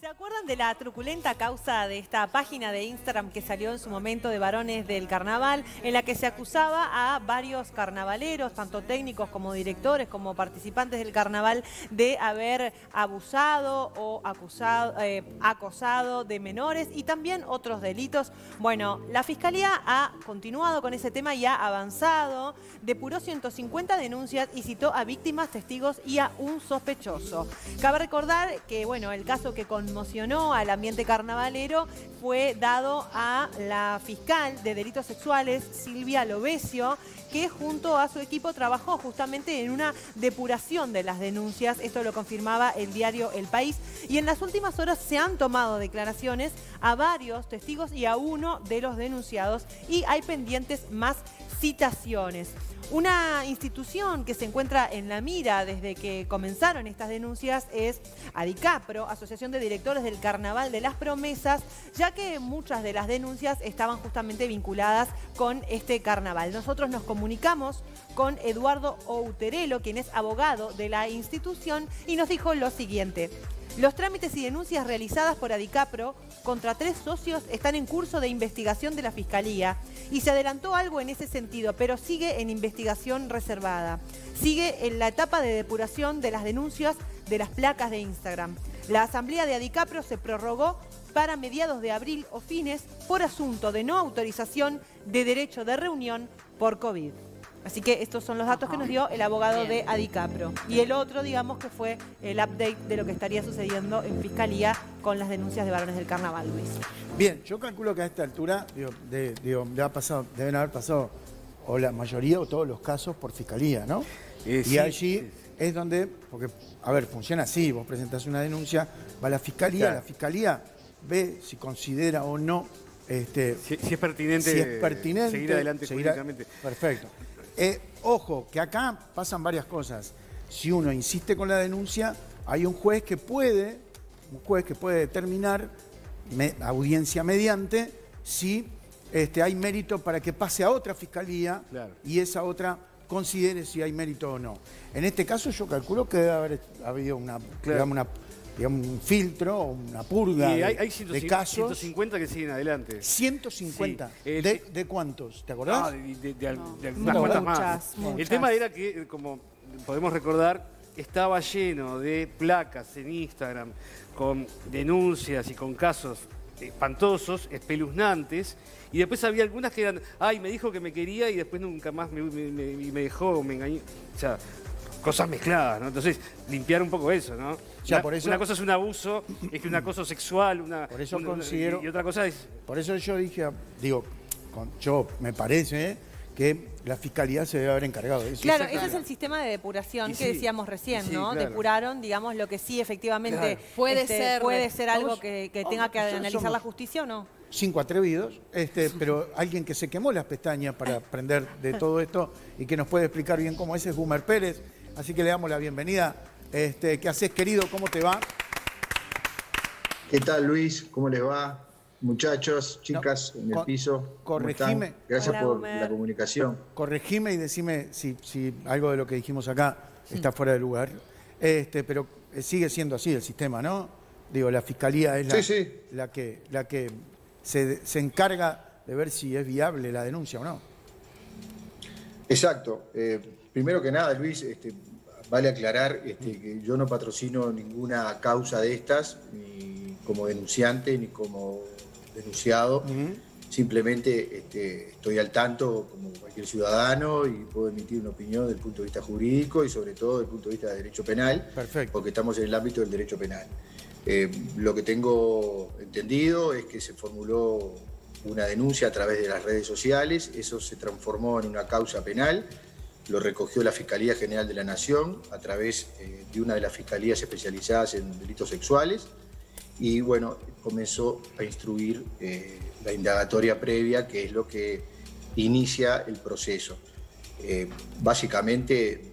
¿Se acuerdan de la truculenta causa de esta página de Instagram que salió en su momento de varones del carnaval, en la que se acusaba a varios carnavaleros, tanto técnicos como directores, como participantes del carnaval, de haber abusado o acosado de menores y también otros delitos? Bueno, la Fiscalía ha continuado con ese tema y ha avanzado, depuró 150 denuncias y citó a víctimas, testigos y a un sospechoso. Cabe recordar que, bueno, el caso que conmocionó al ambiente carnavalero fue dado a la fiscal de delitos sexuales, Silvia Lovesio, que junto a su equipo trabajó justamente en una depuración de las denuncias. Esto lo confirmaba el diario El País. Y en las últimas horas se han tomado declaraciones a varios testigos y a uno de los denunciados. Y hay pendientes más citaciones. Una institución que se encuentra en la mira desde que comenzaron estas denuncias es ADICAPRO, Asociación de Directores del Carnaval de las Promesas, ya que muchas de las denuncias estaban justamente vinculadas con este carnaval. Nosotros nos comunicamos con Eduardo Outerelo, quien es abogado de la institución, y nos dijo lo siguiente. Los trámites y denuncias realizadas por ADICAPRO contra 3 socios están en curso de investigación de la Fiscalía y se adelantó algo en ese sentido, pero sigue en investigación reservada. Sigue en la etapa de depuración de las denuncias de las placas de Instagram. La asamblea de ADICAPRO se prorrogó para mediados de abril o fines por asunto de no autorización de derecho de reunión por COVID. Así que estos son los datos que nos dio el abogado de ADICAPRO. Y el otro, digamos, que fue el update de lo que estaría sucediendo en Fiscalía con las denuncias de varones del carnaval, Luis. Bien, yo calculo que a esta altura deben haber pasado o la mayoría o todos los casos por Fiscalía, ¿no? Y sí, allí es donde, porque, a ver, funciona así, vos presentás una denuncia, va a la Fiscalía, claro. La Fiscalía ve si considera o no si es pertinente seguir adelante jurídicamente. Perfecto. Ojo, que acá pasan varias cosas. Si uno insiste con la denuncia, hay un juez que puede determinar, audiencia mediante, si hay mérito para que pase a otra fiscalía, claro, y esa otra considere si hay mérito o no. En este caso yo calculo que debe haber habido digamos, un filtro, una purga hay de casos. 150 que siguen adelante. 150. Sí. ¿De cuántos? ¿Te acordás? De algunas cuantas más. Muchas. El tema era que, como podemos recordar, estaba lleno de placas en Instagram con denuncias y con casos espantosos, espeluznantes, y después había algunas que eran, ay, me dijo que me quería y después nunca más me dejó, me engañó. O sea, cosas mezcladas, ¿no? Entonces, limpiar un poco eso, ¿no? Ya, por eso, una cosa es un abuso, es que un acoso sexual, considero, y otra cosa es... Por eso yo dije, me parece que la Fiscalía se debe haber encargado de eso. Claro, ese es el sistema de depuración que decíamos recién, ¿no? Claro. Depuraron, digamos, lo que sí efectivamente puede ser algo que tenga que analizar la justicia o no. 5 atrevidos, pero alguien que se quemó las pestañas para aprender de todo esto y que nos puede explicar bien cómo es Gumer Pérez. Así que le damos la bienvenida. ¿Qué haces, querido? ¿Cómo te va? ¿Qué tal, Luis? ¿Cómo les va? Muchachos, chicas, en el piso. Corregime. Gracias por la comunicación. Corregime y decime si algo de lo que dijimos acá está fuera de lugar. Pero sigue siendo así el sistema, ¿no? Digo, la Fiscalía es la que se encarga de ver si es viable la denuncia o no. Exacto. Primero que nada, Luis, vale aclarar que yo no patrocino ninguna causa de estas, ni como denunciante, ni como denunciado. Simplemente estoy al tanto como cualquier ciudadano y puedo emitir una opinión desde el punto de vista jurídico y sobre todo desde el punto de vista de derecho penal. Perfecto. Porque estamos en el ámbito del derecho penal. Lo que tengo entendido es que se formuló una denuncia a través de las redes sociales, eso se transformó en una causa penal, lo recogió la Fiscalía General de la Nación a través de una de las fiscalías especializadas en delitos sexuales y bueno, comenzó a instruir la indagatoria previa, que es lo que inicia el proceso. Básicamente,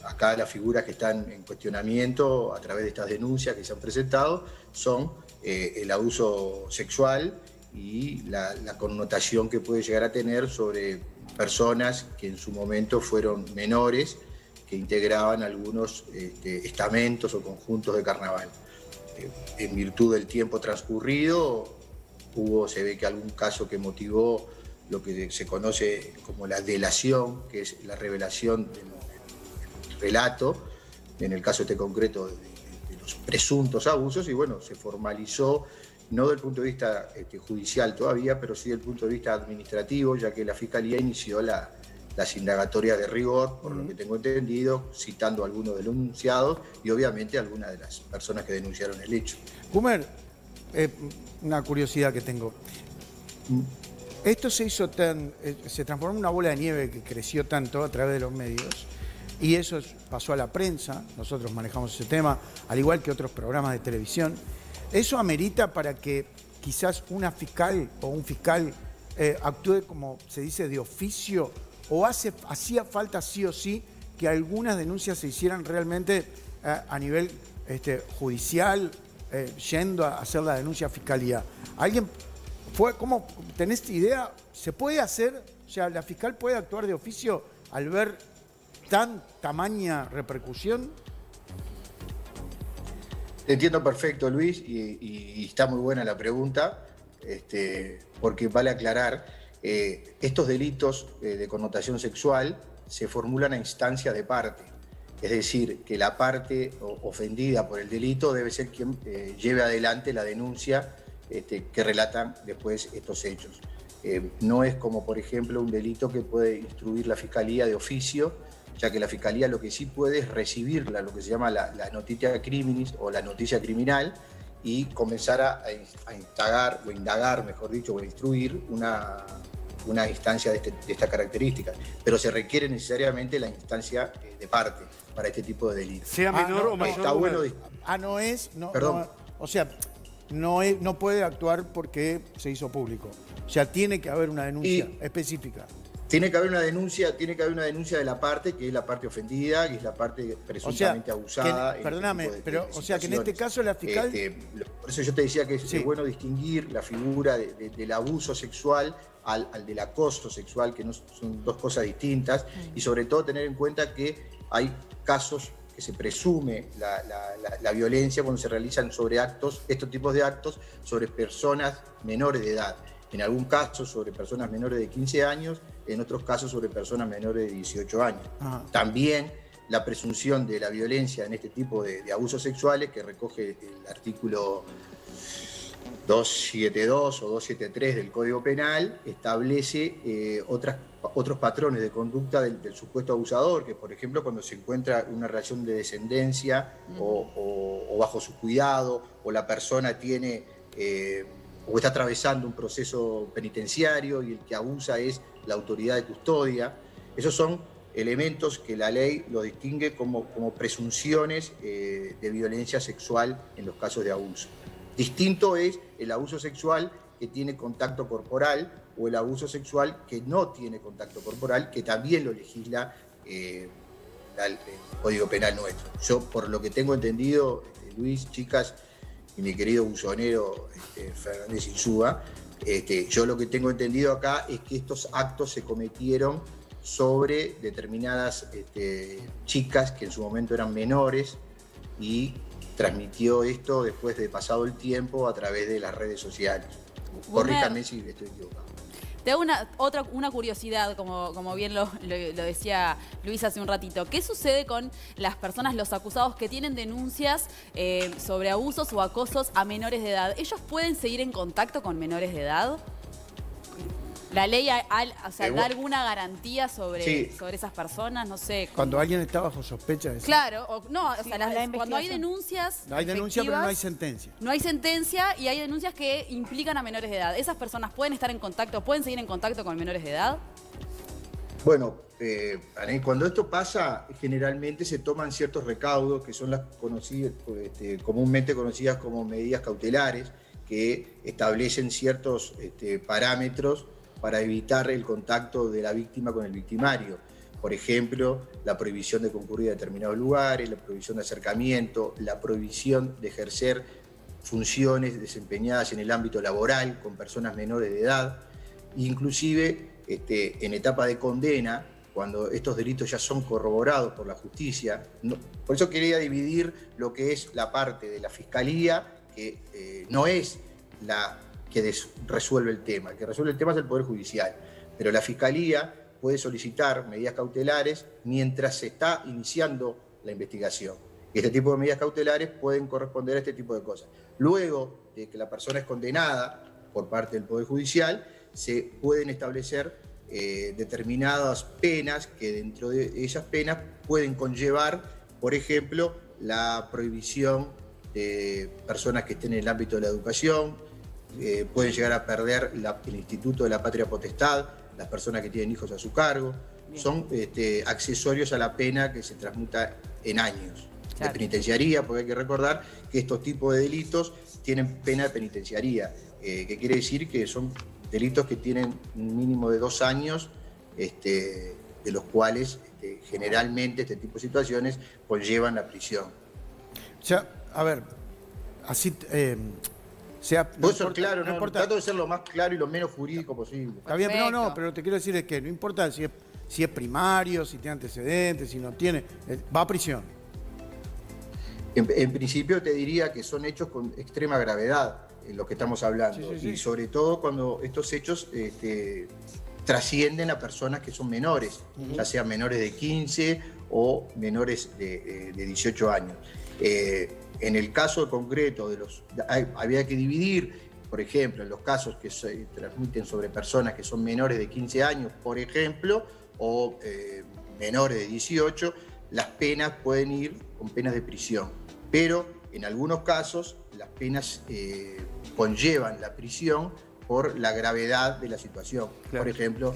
acá las figuras que están en cuestionamiento a través de estas denuncias que se han presentado son el abuso sexual y la connotación que puede llegar a tener sobre personas que en su momento fueron menores, que integraban algunos estamentos o conjuntos de carnaval. en virtud del tiempo transcurrido, se ve que algún caso que motivó lo que se conoce como la delación, que es la revelación del relato, en el caso concreto de los presuntos abusos, y bueno, se formalizó, no desde el punto de vista judicial todavía, pero sí desde el punto de vista administrativo, ya que la Fiscalía inició las indagatorias de rigor, por lo que tengo entendido, citando a algunos de los denunciados y obviamente a algunas de las personas que denunciaron el hecho. Gumer, una curiosidad que tengo. Esto se transformó en una bola de nieve que creció tanto a través de los medios y eso pasó a la prensa, nosotros manejamos ese tema, al igual que otros programas de televisión. ¿Eso amerita para que quizás una fiscal o un fiscal actúe, como se dice, de oficio? ¿O hacía falta sí o sí que algunas denuncias se hicieran realmente a nivel judicial, yendo a hacer la denuncia a fiscalía? ¿Cómo tenés idea? ¿Se puede hacer? O sea, ¿la fiscal puede actuar de oficio al ver tamaña repercusión? Te entiendo perfecto, Luis, y está muy buena la pregunta, porque vale aclarar, estos delitos de connotación sexual se formulan a instancia de parte. Es decir, que la parte ofendida por el delito debe ser quien lleve adelante la denuncia que relatan después estos hechos. No es como, por ejemplo, un delito que puede instruir la Fiscalía de oficio, ya que la Fiscalía lo que sí puede es recibirla, lo que se llama la noticia criminis o la noticia criminal, y comenzar a indagar, mejor dicho, o a instruir una instancia de esta característica. Pero se requiere necesariamente la instancia de parte para este tipo de delitos. Sea menor o mayor. Está bueno. Perdón. O sea, no puede actuar porque se hizo público. O sea, tiene que haber una denuncia específica. Tiene que haber una denuncia de la parte, que es la parte ofendida, que es la parte presuntamente abusada. Perdóname, pero o sea que en este caso la fiscal... por eso yo te decía que es bueno distinguir la figura del abuso sexual al del acoso sexual, que no son dos cosas distintas, y sobre todo tener en cuenta que hay casos que se presume la violencia cuando se realizan estos tipos de actos sobre personas menores de edad. En algún caso sobre personas menores de 15 años, en otros casos sobre personas menores de 18 años. También la presunción de la violencia en este tipo de abusos sexuales, que recoge el artículo 272 o 273 del Código Penal, establece otros patrones de conducta del supuesto abusador, que por ejemplo cuando se encuentra una relación de descendencia o bajo su cuidado, o la persona tiene... o está atravesando un proceso penitenciario y el que abusa es la autoridad de custodia. Esos son elementos que la ley lo distingue como presunciones de violencia sexual en los casos de abuso. Distinto es el abuso sexual que tiene contacto corporal o el abuso sexual que no tiene contacto corporal, que también lo legisla el Código Penal nuestro. Yo, por lo que tengo entendido, Luis, chicas, y mi querido buzonero Fernández Insúa, yo lo que tengo entendido acá es que estos actos se cometieron sobre determinadas chicas que en su momento eran menores, y transmitió esto después de pasado el tiempo a través de las redes sociales. Corríjame si estoy equivocado. Te hago una curiosidad, como bien lo decía Luis hace un ratito. ¿Qué sucede con las personas, los acusados que tienen denuncias sobre abusos o acosos a menores de edad? ¿Ellos pueden seguir en contacto con menores de edad? ¿La ley da alguna garantía sobre esas personas? No sé. Cuando alguien está bajo sospecha. Claro, cuando hay denuncias. Hay denuncia, pero no hay sentencia. No hay sentencia y hay denuncias que implican a menores de edad. ¿Esas personas pueden estar en contacto, pueden seguir en contacto con menores de edad? Bueno, cuando esto pasa, generalmente se toman ciertos recaudos, que son las comúnmente conocidas como medidas cautelares, que establecen ciertos parámetros para evitar el contacto de la víctima con el victimario. Por ejemplo, la prohibición de concurrir a determinados lugares, la prohibición de acercamiento, la prohibición de ejercer funciones desempeñadas en el ámbito laboral con personas menores de edad, inclusive en etapa de condena, cuando estos delitos ya son corroborados por la justicia. Por eso quería dividir lo que es la parte de la Fiscalía que no es la que resuelve el tema. El que resuelve el tema es el Poder Judicial. Pero la Fiscalía puede solicitar medidas cautelares mientras se está iniciando la investigación. Y este tipo de medidas cautelares pueden corresponder a este tipo de cosas. Luego de que la persona es condenada por parte del Poder Judicial, se pueden establecer determinadas penas que dentro de esas penas pueden conllevar, por ejemplo, la prohibición de personas que estén en el ámbito de la educación, pueden llegar a perder el Instituto de la Patria Potestad, las personas que tienen hijos a su cargo. Bien. Son accesorios a la pena que se transmuta en años de penitenciaría, porque hay que recordar que estos tipos de delitos tienen pena de penitenciaría, que quiere decir que son delitos que tienen un mínimo de 2 años, de los cuales generalmente este tipo de situaciones conllevan la prisión. O sea, a ver, así... Puedo ser claro, no trato de ser lo más claro y lo menos jurídico posible. Está bien, pero te quiero decir es que no importa si es primario, si tiene antecedentes, si no tiene, va a prisión. En principio te diría que son hechos con extrema gravedad en lo que estamos hablando. Sí. Y sobre todo cuando estos hechos trascienden a personas que son menores, ya sean menores de 15 o menores de 18 años. En el caso concreto había que dividir, por ejemplo, en los casos que se transmiten sobre personas que son menores de 15 años, por ejemplo, o menores de 18, las penas pueden ir con penas de prisión. Pero en algunos casos las penas conllevan la prisión por la gravedad de la situación. Claro. Por ejemplo,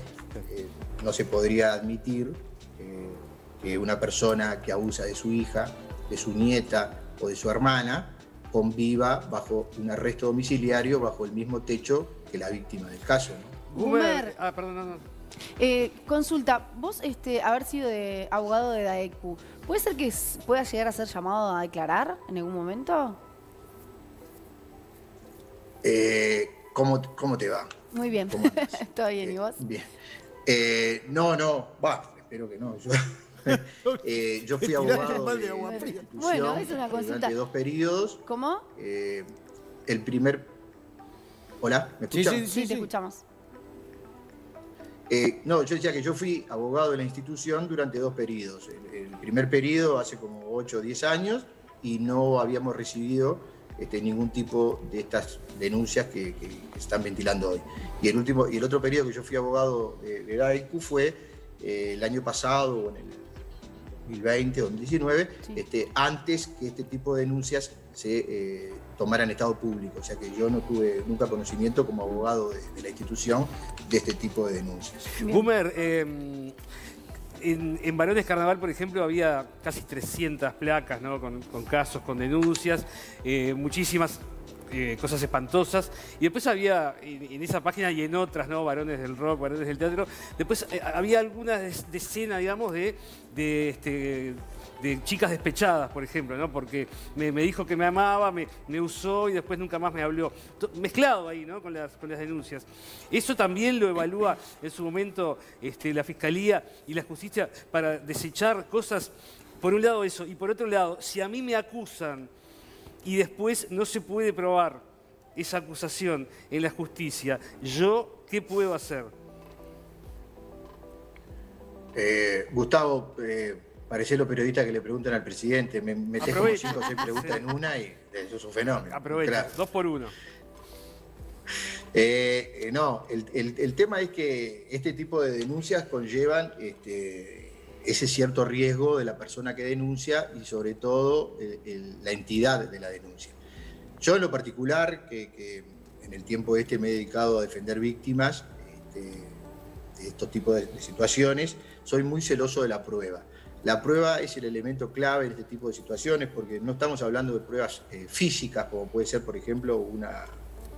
no se podría admitir que una persona que abusa de su hija, de su nieta, o de su hermana conviva bajo un arresto domiciliario bajo el mismo techo que la víctima del caso, ¿no? Gumer, perdón. Consulta, vos haber sido abogado de DAECU, ¿puede ser que pueda llegar a ser llamado a declarar en algún momento? ¿Cómo te va? Muy bien. ¿Todo bien? ¿Y vos? Bien. Espero que no. Yo fui abogado de bueno, es una consulta. Durante 2 periodos. ¿Cómo? El primer... ¿Hola? ¿Me escuchan? Sí, te escuchamos. Yo decía que yo fui abogado de la institución durante 2 periodos. El primer periodo hace como 8 o 10 años y no habíamos recibido ningún tipo de estas denuncias que se están ventilando hoy. Y el otro periodo que yo fui abogado de DAECU fue el año pasado, en el 2020 o 2019, antes que este tipo de denuncias se tomaran estado público. O sea que yo no tuve nunca conocimiento como abogado de la institución de este tipo de denuncias. Gumer, en Varones Carnaval, por ejemplo, había casi 300 placas, ¿no? con casos, con denuncias, muchísimas cosas espantosas. Y después había, en esa página y en otras, ¿no? Varones del rock, varones del teatro, después había alguna escena, digamos, de chicas despechadas, por ejemplo, ¿no? Porque me dijo que me amaba, me usó y después nunca más me habló. Mezclado ahí, ¿no? con las denuncias. Eso también lo evalúa en su momento la Fiscalía y la Justicia para desechar cosas. Por un lado eso, y por otro lado, si a mí me acusan y después no se puede probar esa acusación en la justicia, ¿yo qué puedo hacer? Gustavo, parecés los periodistas que le preguntan al presidente, me metés como 5 o 6 preguntas en una y eso es un fenómeno. Aprovecha, claro. 2 por 1. No, el tema es que este tipo de denuncias conllevan ese cierto riesgo de la persona que denuncia y sobre todo la entidad de la denuncia. Yo en lo particular, que en el tiempo me he dedicado a defender víctimas de estos tipos de situaciones, soy muy celoso de la prueba. La prueba es el elemento clave en este tipo de situaciones porque no estamos hablando de pruebas físicas, como puede ser, por ejemplo, una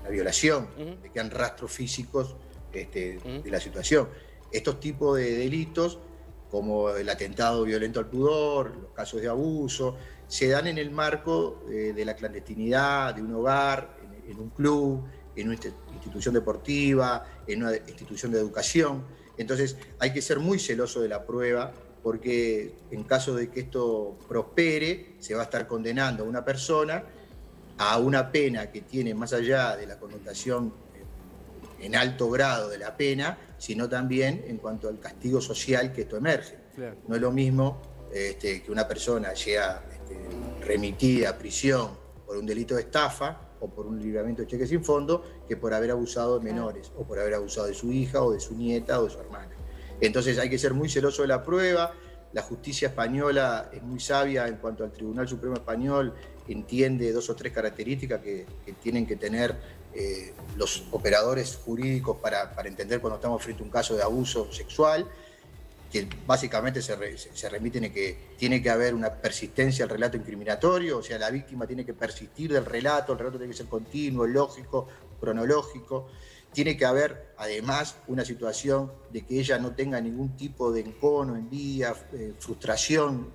violación, de que han rastros físicos de la situación. Estos tipos de delitos, como el atentado violento al pudor, los casos de abuso, se dan en el marco de la clandestinidad, de un hogar, en un club, en una institución deportiva, en una institución de educación. Entonces hay que ser muy celoso de la prueba porque en caso de que esto prospere, se va a estar condenando a una persona a una pena que tiene más allá de la connotación en alto grado de la pena, sino también en cuanto al castigo social que esto emerge. Claro. No es lo mismo que una persona sea remitida a prisión por un delito de estafa o por un libramiento de cheque sin fondo que por haber abusado de menores o por haber abusado de su hija o de su nieta o de su hermana. Entonces hay que ser muy celoso de la prueba. La justicia española es muy sabia en cuanto al Tribunal Supremo Español, entiende 2 o 3 características que tienen que tener los operadores jurídicos para entender cuando estamos frente a un caso de abuso sexual, que básicamente se remiten en que tiene que haber una persistencia al relato incriminatorio, o sea, la víctima tiene que persistir del relato, el relato tiene que ser continuo, lógico, cronológico. Tiene que haber, además, una situación de que ella no tenga ningún tipo de encono, envidia, frustración,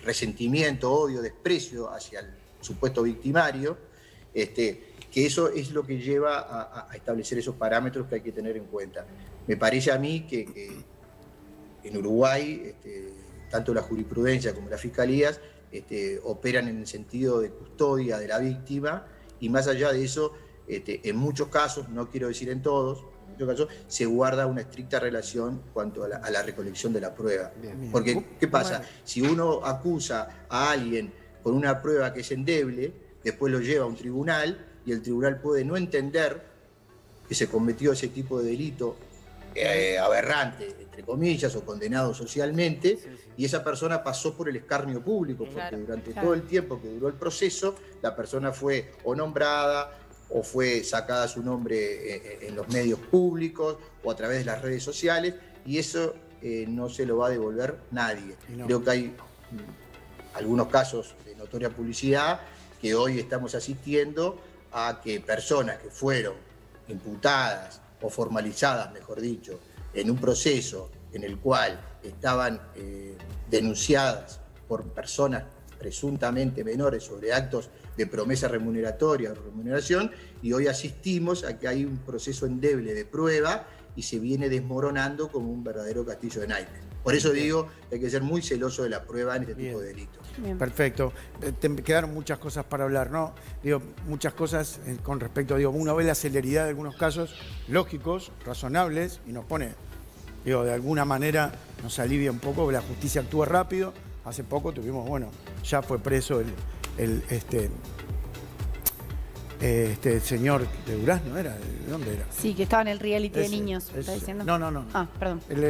resentimiento, odio, desprecio hacia el supuesto victimario, que eso es lo que lleva a establecer esos parámetros que hay que tener en cuenta. Me parece a mí que en Uruguay, tanto la jurisprudencia como las fiscalías operan en el sentido de custodia de la víctima y más allá de eso, en muchos casos, no quiero decir en todos, en muchos casos se guarda una estricta relación cuanto a la recolección de la prueba. Bien. Porque, ¿qué pasa? Si uno acusa a alguien con una prueba que es endeble, después lo lleva a un tribunal y el tribunal puede no entender que se cometió ese tipo de delito aberrante, entre comillas, o condenado socialmente, y esa persona pasó por el escarnio público, porque durante todo el tiempo que duró el proceso, la persona fue o nombrada, o fue sacada su nombre en los medios públicos o a través de las redes sociales, y eso no se lo va a devolver nadie. No. Creo que hay algunos casos de notoria publicidad que hoy estamos asistiendo a que personas que fueron imputadas o formalizadas, mejor dicho, en un proceso en el cual estaban denunciadas por personas presuntamente menores sobre actos de promesa remuneratoria o remuneración, y hoy asistimos a que hay un proceso endeble de prueba y se viene desmoronando como un verdadero castillo de naipes. Por eso digo que hay que ser muy celoso de la prueba en este tipo de delitos. Bien. Perfecto. Te quedaron muchas cosas para hablar, ¿no? Digo, muchas cosas con respecto, digo, uno ve la celeridad de algunos casos lógicos, razonables, y nos pone, digo, de alguna manera nos alivia un poco, la justicia actúa rápido. Hace poco tuvimos, bueno, ya fue preso este señor de Durazno, ¿era? ¿De dónde era? Sí, que estaba en el reality de niños, ¿está diciendo? No. Ah, perdón. El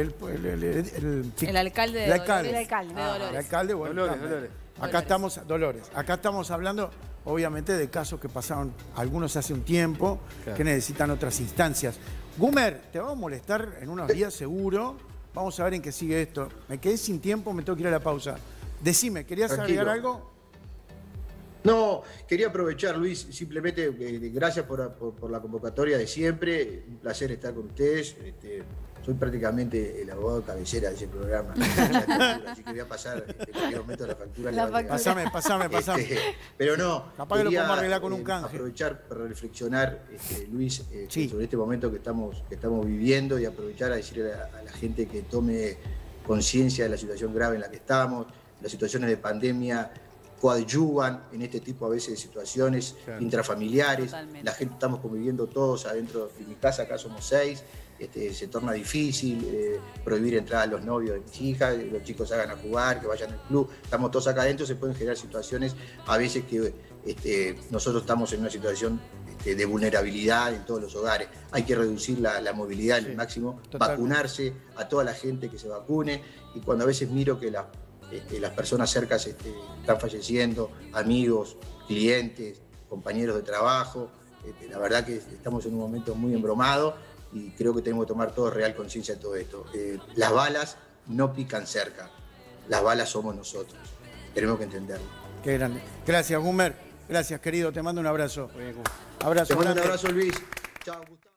alcalde de Dolores. El alcalde, bueno. Dolores. Acá estamos, Dolores. Acá estamos hablando, obviamente, de casos que pasaron algunos hace un tiempo, claro, que necesitan otras instancias. Gumer, te vamos a molestar en unos días seguro. Vamos a ver en qué sigue esto. Me quedé sin tiempo, me tengo que ir a la pausa. Decime, ¿querías agregar algo? No, quería aprovechar, Luis, simplemente gracias por la convocatoria de siempre. Un placer estar con ustedes. Soy prácticamente el abogado cabecera de ese programa. Así que voy a pasar en cualquier momento la factura. Pasame. Pero no, capaz que lo podemos arreglar con un canje. Aprovechar para reflexionar, Luis, sobre este momento que estamos viviendo y aprovechar a decirle a la gente que tome conciencia de la situación grave en la que estamos. Las situaciones de pandemia coadyuvan en este tipo a veces de situaciones intrafamiliares. Totalmente. La gente estamos conviviendo todos adentro de mi casa, acá somos 6, se torna difícil prohibir entrada a los novios de mis hijas, los chicos salgan a jugar, que vayan al club, estamos todos acá adentro, se pueden generar situaciones a veces que nosotros estamos en una situación de vulnerabilidad en todos los hogares. Hay que reducir la movilidad al máximo, vacunarse a toda la gente que se vacune, y cuando a veces miro que las personas cercas están falleciendo, amigos, clientes, compañeros de trabajo. La verdad que estamos en un momento muy embromado y creo que tenemos que tomar todos real conciencia de todo esto. Las balas no pican cerca, las balas somos nosotros. Tenemos que entenderlo. Qué grande. Gracias, Gumer. Gracias, querido. Te mando un abrazo. Abrazo. Te mando un abrazo, Luis. Chao, Gustavo.